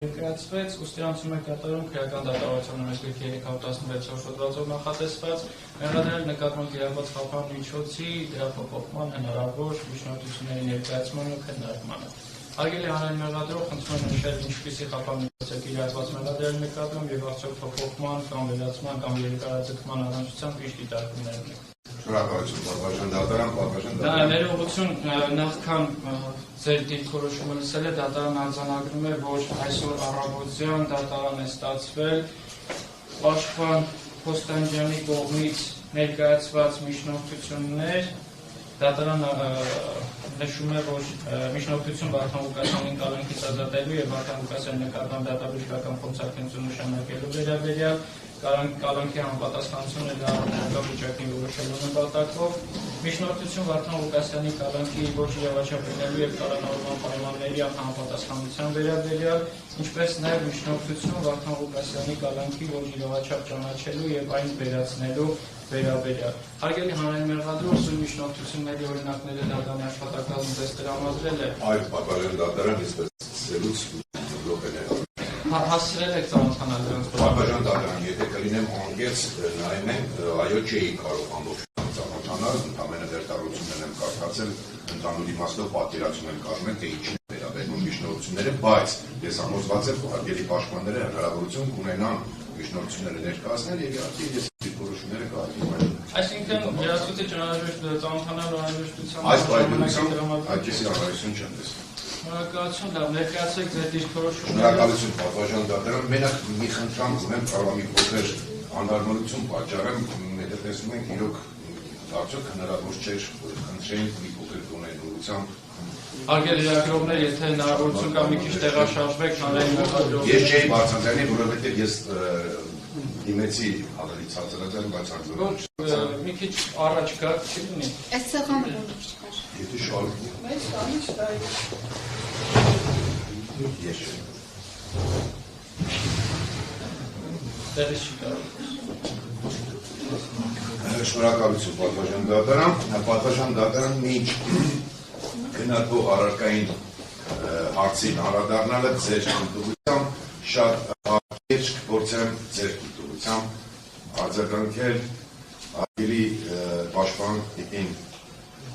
Ներկայացվեց, ուստիրանցում է կատարում քրեական դատավարության օրենսգրքի 316 հոդվածով նախատեսված մեղադրել նկատմամբ կիրառված խափան միջոցի դրա փոփոխման հնարավոր միջնորդությունների ներկայացման ու քննարկմանը։ Հարգելի հանրային մեղադրող, խնդրում եմ նշել ինչպիսի խափան միջոց է կիրառված մեղադրել նկատմամբ եւ արդյոք փոփոխման կամ վերացման կամ երկարաձգման առնչությամբ ինչ դիտարկումներ ունի։ Շնորհակալություն, Պատվաշան դատարան, Պատվաշան դատարան։ Դա ներողություն, նախքան ձեր դիրքորոշումը լսել է, դատարան արձանագրում է, որ այսօր առավոտյան դատարան է ստացվել Պաշտպան Փոստանջյանի կողմից ներկայացված միջնորդություններ, դատարանը նշում է, որ միջնորդություն Վարդան Ղուկասյանին կալանքից ազատելու եւ Վարդան Ղուկասյանի նկատմամբ դատաբժշկական փորձարկություն նշանակելու վերաբերյալ կալանքի համապատասխանությունը դառնալու վիճակին որոշելու նպատակով միջնորդություն Վարդան Ղուկասյանի կալանքի ոչ իրավաչափելու եւ կալանավորման պայմանների համապատասխանության վերաբերյալ, ինչպես նաեւ միջնորդություն Վարդան Ղուկասյանի կալանքի ոչ իրավաչափ ճանաչելու եւ այն վերացնելու վերաբերյալ։ Հարգելի հանրային մեղադրող, սույն միջնորդությունների օրինակները դատարանի աշխատակազմում դες տրամադրել է։ Այո, Պատվաշան դատարան իսպես ծերուց հասցրել եք ծանոթանալ դրանց։ Պատվաշան դատարան, եթե կլինեմ անգեց նայում ենք, այո չէի կարող ամբողջությամբ ծանոթանալ, ընդամենը վերտարություններն եմ կարդացել, ընդհանուր իմաստով պատկերացում եմ կարում թե ինչին է վերաբերում միջնորդությունները, բայց ես համոզված եմ, հարգելի պաշտպանները հնարավորություն կունենան միջնորդությունները ներկայացնել եւ իհարկե ես դիրքորոշումները կարգավորեմ։ Այսինքն երաժշտի ճանաչել ծանոթանալ անհրաժեշտության այս պայմանությամբ այդպիսի անհրաժեշտություն չեմ տեսնում։ Շնորհակալություն, լավ, ներկայացեք ձեր դիրքորոշումները։ Շնորհակալություն, Պատվաշան դատարան, մենակ մի խնդրանք ունեմ, կարող մի փոքր անդառնալություն պատճառեմ, եթե տեսնում ենք իրոք արդյոք հնարավոր չէր խնդրեին մի փոքր գոնեգործությամբ։ Հարգելի լրագրողներ, եթե հնարավորություն կա մի քիչ տեղաշարժվեք, հանրային մեղադրող։ Ես չէի բարձրացնի, որովհետև ես դիմեցի ավելի ցածրաձայն, բայց անդառնալություն։ Մի քիչ առաջ գա, չի լինի։ Այս սեղանը ոնց չկար։ Եթե շարունակի։ Մեծ տանիչ տայ։ Ես չէի։ Դերս չի կարող։ Շնորհակալություն, Պատվաշան դատարան, Պատվաշան դատարան մինչ քննարկվող առարկային հարցին անդրադառնալը ձեր ընդդիմությամբ շատ ակտիվ կփորձեմ ձեր ընդդիմությամբ արձագանքել ակելի պաշտպան տիպին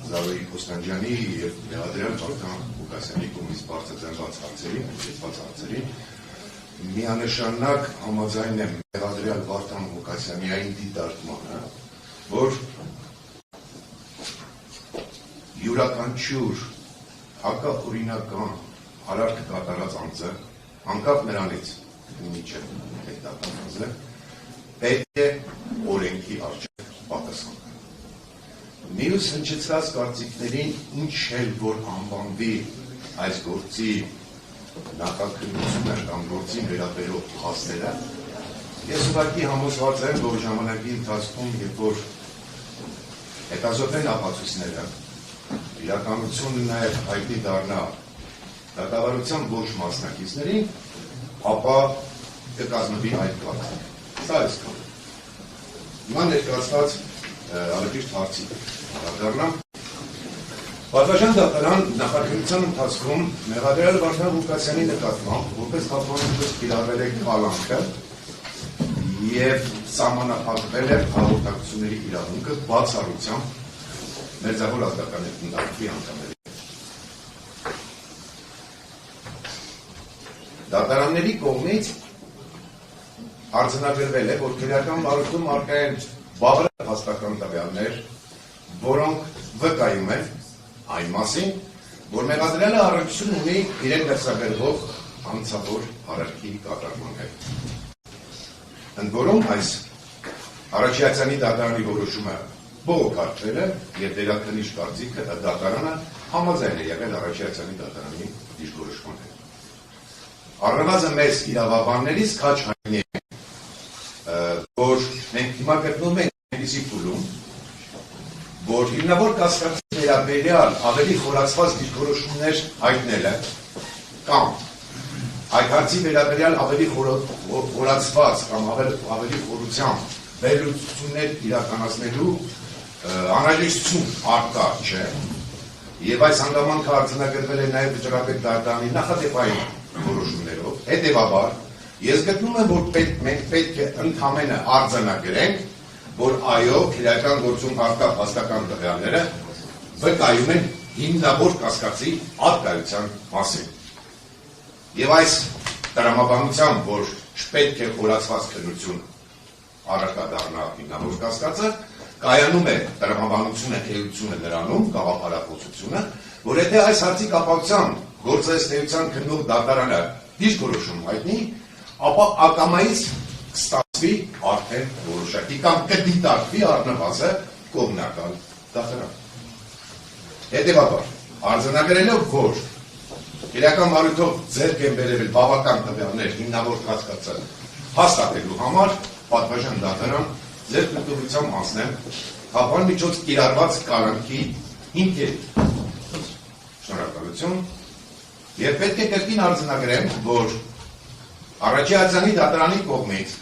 Զավոյի Փոստանջյանի եւ մեղադրյալ Վարդան Ղուկասյանի կողմից բարձրացված հարցերին միանշանակ համաձայն եմ մեղադրյալ Վարդան Ղուկասյանի այն դիտարկմանը, որ յուրաքանչյուր հակաօրինական արարք կատարած անձը, անկախ նրանից ինչը հետական անձը, պետք է օրենքի առջև պատասխանել։ Մյուս հնչեցրած կարծիքներին ինչ էլ որ անվանվի այս գործի նախաքննությունը կամ գործին վերաբերող փաստերը, ես ուղղակի համոզված եմ, որ ժամանակի ընթացքում, երբ որ հետազոտեն ապացույցները, իրականությունը նաև հայտնի դառնա դատավարության ոչ մասնակիցներին, ապա կկազմվի այդ կարծիք։ Սա էս կան։ Հիմա ներկայացված առևիստ հարցի դառնամ։ Պատվաշան դատարան նախաքննության ընթացքում մեղադրյալ Վարդան Ղուկասյանի նկատմամբ որպես խափանություն կիրառվել է կալանքը եւ սահմանափակվել է հաղորդակցությունների իրավունքը բացառությամբ Մերձավոր ազգական ընդդիմքի անդամների։ Դատարանների կողմից արձանագրվել է, որ քրեական բարույթում առկա են բավարար հաստատական տվյալներ, որոնք վկայում են այն մասին, որ մեղադրյալը առնչություն ունի իրեն դրսաբերվող անձավոր արարքի կատարման հետ։ Ընդ որում այս Արաչյացյանի դատարանի որոշումը բողոքարկվել է եւ դերակնիչ կարծիքը դատարանը համաձայն է եղել Արաչյացյանի դատարանի դիրքորոշման հետ։ Առնվազն մեծ իրավաբաններից քաչ հայտնի է, որ մենք հիմա գտնվում ենք այնպիսի փուլում, որ հիմնավոր կասկածի վերաբերյալ ավելի խորացված դիրքորոշումներ հայտնելը կամ այդ հարցի վերաբերյալ ավելի խորացված կամ ավելի խորությամբ վերլուծություններ իրականացնելու անհրաժեշտություն առկա չէ Եվ այս հանգամանքը արձանագրվել է նաև վճռապետ դատարանի նախադեպային որոշումներով, հետևաբար ես գտնում եմ, որ մենք պետք է ընդամենը արձանագրենք, որ այո, քրեական գործում առկա փաստական տվյալները վկայում են հիմնավոր կասկածի առկայության մասին։ Եվ այս տրամաբանությամբ, որ չպետք է խորացված քննություն առարկա դառնա հիմնավոր կասկածը, կայանում է տրամաբանությունը, էությունը նրանում, գաղափարախոսությունը, որ եթե այս հարցի կապակցությամբ գործազդեցության քննող դատարանը դիրքորոշում հայտնի, ապա ակամայից կստացվի արդեն որոշակի կամ կդիտարկվի առնվազն կողմնակալ դատարան։ Հետևաբար, արձանագրելով, որ քրեական բարույթով ձեռք են բերել բավական տվյալներ հիմնավոր կասկածը հաստատելու համար, պատվաժան դատարան ձեր կրթությամբ անցնեմ խափան միջոց կիրառված կալանքի հիմքերի։ Շնորհակալություն։ Եվ պետք է կրկին արձանագրեմ, որ առաջի արձանի դատարանի կողմից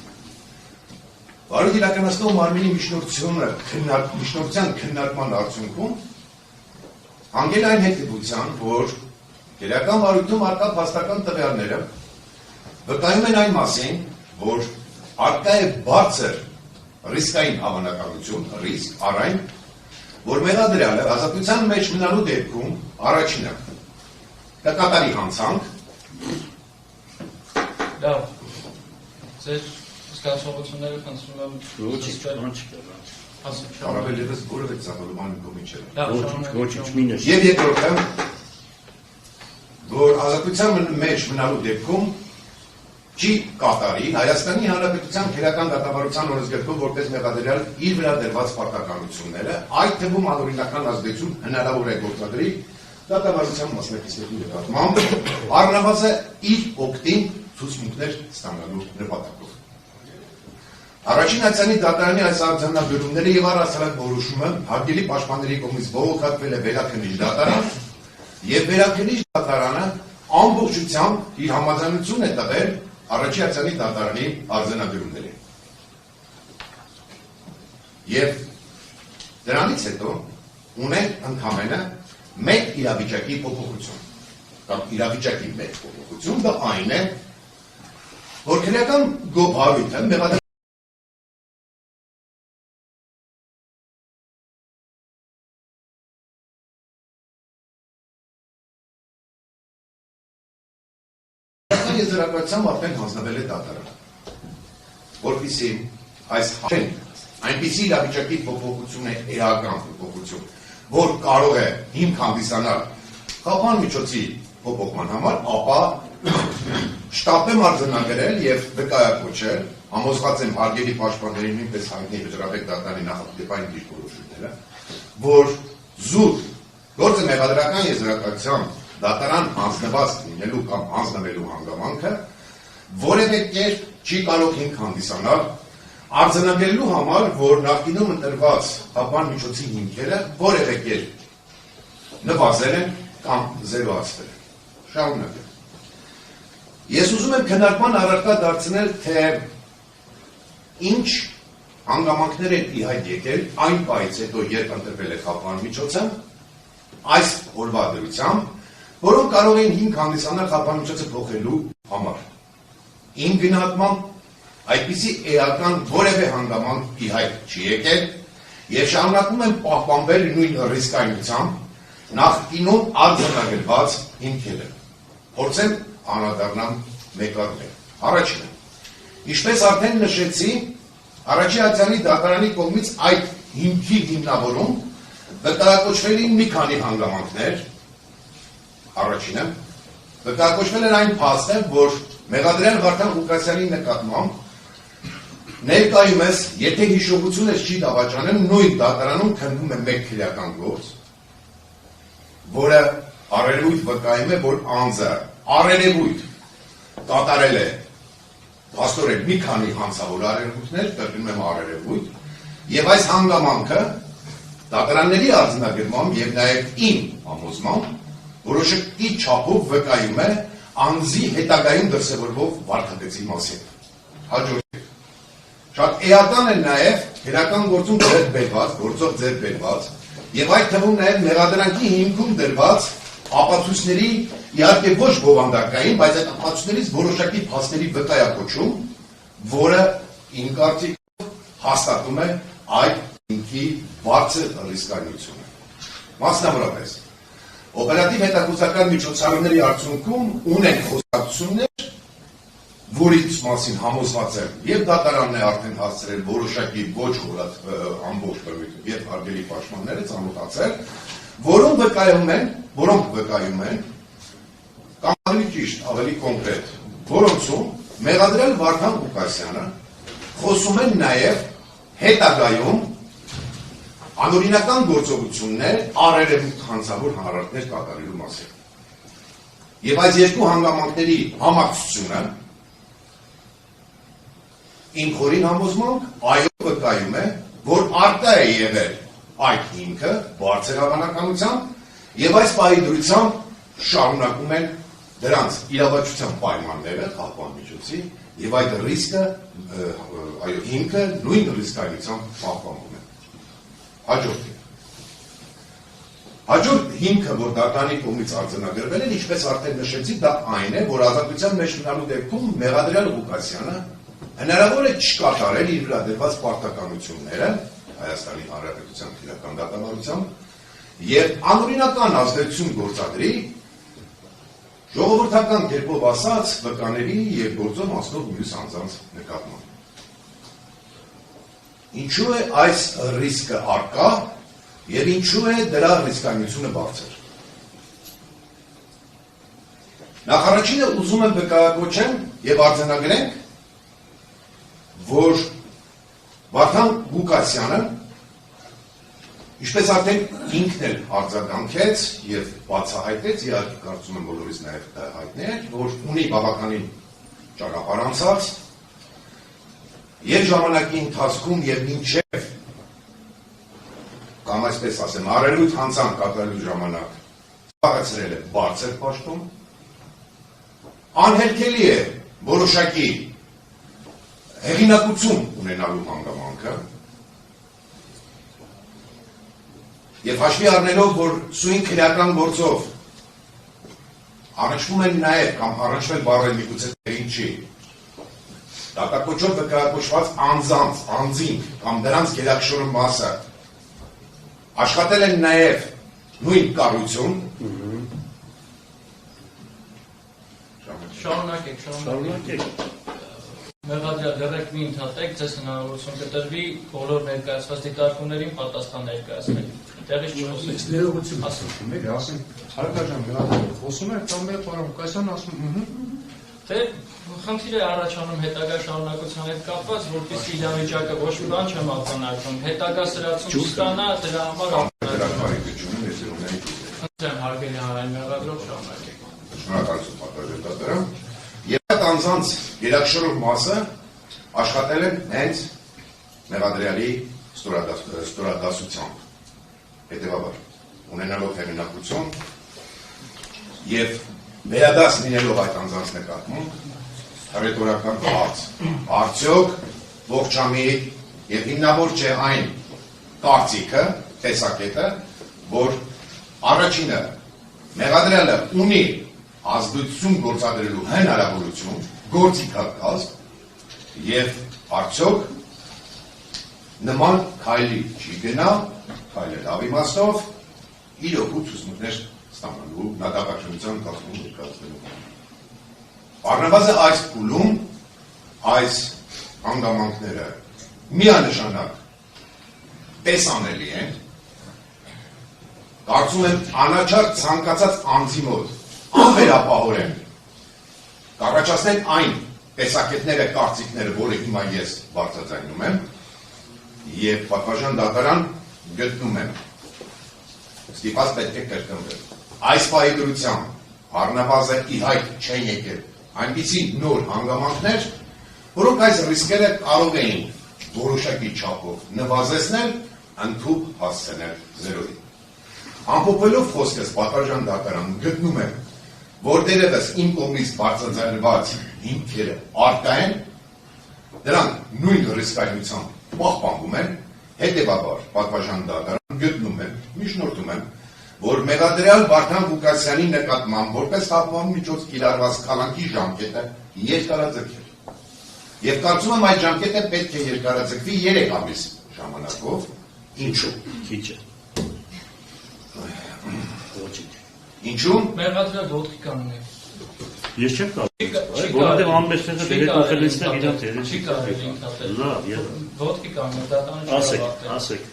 բարույթ իրականացնող մարմինի միջնորդության քննարկման արդյունքում հանգել այն հետևության, որ քրեական բարույթում առկա փաստական տվյալները վկայում են այն մասին, որ առկա է բարձր ռիսկային հավանականություն, ռիսկ առայն, որ մեղադրյալը ազատության մեջ մնալու դեպքում առաջինը կկատարի հանցանք։ Լավ, ձեր զգացողությունները խնդրում եմ Առավել ևս որևէ ծավալումանի կողմից չէ։ Եվ Եվ երկրորդը, որ ազատության մեջ մնալու դեպքում չի կատարի Հայաստանի Հանրապետության քրեական դատավարության օրենսգրքում որպես մեղադրյալ իր վրա դրված պարտականությունները, այդ թվում անօրինական ազդեցություն հնարավոր է գործադրի դատավարության մասնակիցների նկատմամբ, առնվազն իր օգտին ցուցմունքներ ստանալու նպատակով։ Առաջին արձանի դատարանի այս արձանագրումները եւ առհասարակ որոշումը հարգելի պաշտպանների կողմից բողոքարկվել է վերաքննիչ դատարան եւ վերաքննիչ դատարանը ամբողջությամբ իր համաձայնություն է տվել առաջի արձանի դատարանի արձանագրումներին։ Եվ դրանից հետո ունենք ընդհանրապես մեկ իրավիճակի փոփոխություն կամ իրավիճակի մեկ փոփոխություն, դա այն է, որ քրեական գոհարույթը մեղադրյալի եզրակացությամբ արդեն հանձնվել է դատարան, որպեսզի այս այնպիսի իրավիճակի փոփոխություն է էական փոփոխություն, որ կարող է հիմք հանդիսանալ խափան միջոցի փոփոխման համար, ապա շտապ եմ արձանագրել եւ վկայակոչել, համոզված եմ հարգելի պաշտպանների նույնպես հայտնի վճռաբեկ դատարանի նախատիպային դիրքորոշումները, որ զուտ գործը մեղադրական եզրակացությամբ դատարան հանձնված լինելու կամ հանձնվելու հանգամանքը որևէ կերպ չի կարող հիմք հանդիսանալ արձանագրելու համար, որ նախկինում ընտրված խափան միջոցի հիմքերը որևէ կերպ նվազել են կամ զերոացվել են։ Շարունակեմ։ Ես ուզում եմ քննարկման առարկա դարձնել, թե ինչ հանգամանքներ են ի հայտ եկել այն պահից հետո, երբ ընտրվել է խափան միջոցը, այս օրվա դրությամբ, որոնք կարող են հիմք հանդիսանալ խափան միջոցը փոխելու համար։ Իմ գնահատմամբ այդպիսի էական որևէ հանգամանք ի հայտ չի եկել եւ շարունակում են պահպանվել նույն ռիսկայնությամբ նախկինում արձանագրված հիմքերը։ Փորձեմ անդրադառնալ մեկ առ մեկ։ Առաջինը, ինչպես արդեն նշեցի, առաջի արձանի դատարանի կողմից այդ հիմքի հիմնավորում վկայակոչվել են մի քանի հանգամանքներ։ Առաջինը, վկայակոչվել են այն փաստը, որ մեղադրյալ Վարդան Ղուկասյանի նկատմամբ ներկայումս, եթե հիշողությունս չի դավաճանել, նույն դատարանում քննվում է մեկ քրեական գործ, որը առերևույթ վկայում է, որ անձը առերևույթ կատարել է փաստորեն մի քանի հանցավոր առերևույթներ, կրկնում եմ առերևույթ, եւ այս հանգամանքը դատարանների արձանագրմամբ եւ նաեւ իմ համոզմամբ որոշակի չափով վկայում է անձի հետագայում դրսևորվող վարքագծի մասին։ Հաջորդ շատ էական է նաև քրեական գործում ձեռք բերված, գործով ձեռք բերված եւ այդ թվում նաև մեղադրանքի հիմքում դրված ապացույցների իհարկե ոչ բովանդակային, բայց այդ ապացույցներից որոշակի փաստերի վկայակոչում, որը իմ կարծիքով հաստատում է այդ ինքի բարձր ռիսկայնությունը։ Մասնավորապես, օպերատիվ հետախուզական միջոցառումների արդյունքում ունեն խոսակցություններ, որից մասին համոզված եմ, եւ դատարանն է արդեն հասցրել որոշակի ոչ ամբողջ եւ արգելի պաշտպանները ծանոթացել, որոնք վկայում են, կամ ավելի ճիշտ, ավելի կոնկրետ, որոնցում մեղադրել Վարդան Ղուկասյանը խոսում են նաեւ հետագայում անօրինական գործողություններ առերևույթ հանցավոր հանրարդներ կատարելու մասին։ Եվ այս երկու հանգամանքների համակցությունը իմ խորին համոզմանք այո վկայում է, որ արտա է եղել այդ հիմքը բարձր հավանականությամբ եւ այս պահի դրությամբ շարունակում են դրանց իրավաչության պայմանները խախտման միջոցի եւ այդ ռիսկը այո հիմքը նույն ռիսկայնությամբ պահպանվում է։ Հաջորդ հիմքը, որ դատարանի կողմից արձանագրվել է, ինչպես արդեն նշեցի, դա այն է, որ ազատության մեջ մնալու դեպքում մեղադրյալ Ղուկասյանը հնարավոր է չկատարել իր վրա դրված պարտականությունները Հայաստանի Հանրապետության քրեական դատավարությամբ եւ անօրինական ազդեցություն գործադրի ժողովրդական կերպով ասած վկաների եւ գործով անցնող մյուս անձանց նկատմամբ։ Ինչու է այս ռիսկը առկա եւ ինչու է դրա ռիսկայնությունը բարձր։ Նախ առաջինը ուզում եմ վկայակոչեմ եւ արձանագրենք, որ Վարդան Ղուկասյանը, ինչպես արդեն ինքն էլ արձագանքեց եւ բացահայտեց, իհարկե կարծում եմ բոլորիս նաեւ հայտնի է, որ ունի բավականին ճանապարհ անցած եւ ժամանակի ընթացքում եւ մինչեւ կամ այսպես ասեմ, առերույթ հանցանք կատարելու ժամանակ զբաղեցրել է բարձր պաշտոն, անհերքելի է որոշակի հեղինակություն ունենալու հանգամանքը եւ հաշվի առնելով, որ սույն քրեական գործով առնչվում են նաեւ կամ առնչվել բառը միգուցե ինչի դատակոչով վկայակոչված անձինք կամ դրանց գերակշռող մասը աշխատել են նաեւ նույն կառույցում Շարունակեք Մեղադրյալ դեռեք մի ընդհատեք, ձեզ հնարավորություն կտրվի բոլոր ներկայացված դիտարկումներին պատասխան ներկայացնել։ Տեղից չխոսեք։ Ներողություն ասում եք, ասենք Հարկաջան մեղադրյալը խոսում է, կամ պարոն Ղուկասյանն ասում Թե խնդիր է առաջանում հետագա շարունակության հետ կապված, որպեսզի իրավիճակը ոչ մի բան չեմ արձանագրում, հետագա սրացում ստանա դրա համար խնդրեմ հարգելի հանրային մեղադրող շարունակեք։ Շնորհակալություն պատժել դատարան։ Եվ այդ անձանց գերակշռող մասը աշխատել են հենց մեղադրյալի ստորադասությամբ, հետևաբար ունենալով հեղինակություն եւ վերադաս լինելով այդ անձանց նկատմամբ հռետորական հարց։ Արդյոք ողջամիտ եւ հիմնավոր չէ այն կարծիքը, տեսակետը, որ առաջինը մեղադրյալը ունի ազդեցություն գործադրելու հնարավորություն, գործիքակազմ եւ արդյոք նման քայլի չի գնա, քայլը լավ իմաստով իր օգուտ ցուցմունքներ ստանալու նատապաշնության կազմում ներկայացնելու։ Առնվազն այս փուլում այս հանգամանքները միանշանակ տեսանելի են, կարծում եմ անաչառ ցանկացած անձի մոտ անվերապահորեն կառաջացնեն այն տեսակետները, կարծիքները, որը հիմա ես բարձրաձայնում եմ եւ պատվարժան դատարան գտնում եմ ստիպած պետք է կրկնվել այս պահի դրությամբ առնվազն ի հայտ չեն եկել այնպիսի նոր հանգամանքներ, որոնք այս ռիսկերը կարող էին որոշակի չափով նվազեցնել, ընդհուպ հասցնել զերոյի։ Ամփոփելով խոսքս պատվարժան դատարան գտնում եմ, որ դերևս իմ կողմից բարձրաձայնված հիմքերը առկա են, դրանք նույն ռիսկայնությամբ պահպանվում են, հետևաբար պատվարժան դատարան գտնում եմ, միջնորդում եմ, որ մեղադրյալ Վարդան Ղուկասյանի նկատմամբ որպես հապման միջոց կիրառված կալանքի ժամկետը երկարաձգել։ Եվ կարծում եմ այդ ժամկետը պետք է երկարաձգվի 3 ամիս ժամանակով, ինչու։ Քիչ է։ Ինչու։ Մեղադրյալ ոտքի կանգնել։ Ես չեմ կարող։ Որովհետև ամբողջը դեպի կոնֆերենցներ իրան դերը չի կարելի ինքնատել։ Լավ, եւ Ոտքի կանգնել դատանը չի ավարտել։ ասեք։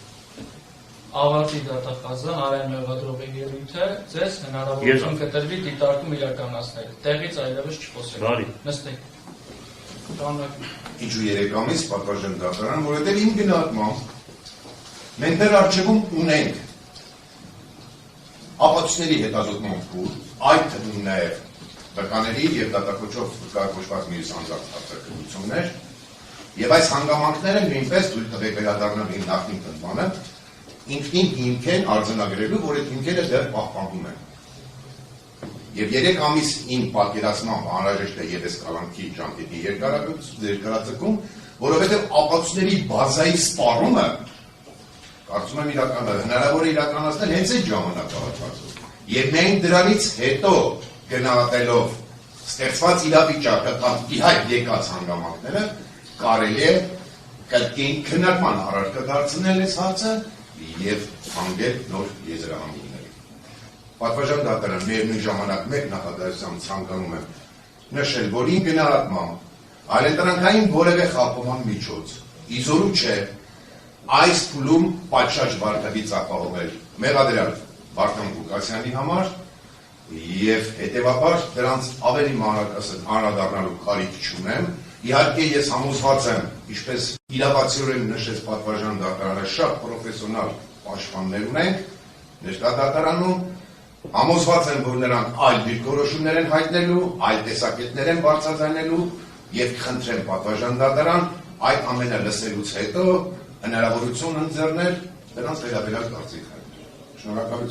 Ավարտի դատախազան արյան մեղադրողի ելույթը ձեզ հնարավորություն կտրվի դիտարկում իրականացնել։ Տեղից այլևս չխոսեք։ Բարի։ Նստեք։ Տանեք։ Ինչու 3 ամիս պատվաժան դատարան, որովհետև իմ գնահատմամբ մենք դեռ առջևում ունենք ապացույցների հետազոտման փուլ, այդ թվում նաև տկաների եւ դատակոչով կարգոշված մյուս անձանց արձակություններ, եւ այս հանգամանքները նույնպես թույլ տվեք վերադառնալ իմ նախկին տնտմանը, ինքնին հիմք են արձանագրելու, որ այդ հիմքերը դեռ պահպանվում են։ Եվ 3 ամիս իմ պատկերացմամբ անհրաժեշտ է ևս կալանքի ժամկետի երկարաձգում, որովհետև ապացույցների բազայի սպառումը կարծում եմ հնարավոր է իրականացնել հենց այդ ժամանակահատվածում։ Եվ մենք դրանից հետո գնահատելով ստեղծված իրավիճակը կամ իհայտ եկած հանգամանքները կարելի է կրկին քննարկման առարկա դարձնել այս հարցը եւ հանգել նոր եզրահանգումների։ Պատվաժան դատարան միևնույն ժամանակ մեկ նախադասությամբ ցանկանում եմ նշել, որ իմ գնահատմամբ այլընտրանքային որևէ խախտման միջոց իզորու չէ այս փուլում պատշաճ վարկածից ապահովել մեղադրյալ Վարդան Ղուկասյանի համար եւ հետեւաբար դրանց ավելի մանրակրկիտ անդրադառնալու կարիք չունեմ։ Իհարկե ես համոզված եմ, ինչպես իրավացիորեն նշեց պատվաժան դատարանը, շատ պրոֆեսիոնալ պաշտպաններ ունենք ներկա դատարանում, համոզված եմ, որ նրանք այլ դիրքորոշումներ են հայտնելու, այլ տեսակետներ են բարձրացնելու եւ կխնդրեմ պատվաժան դատարան այդ ամենը լսելուց հետո հնարավորություն ընձեռնել դրանց վերաբերյալ կարծիք հայտնել։ Շնորհակալություն։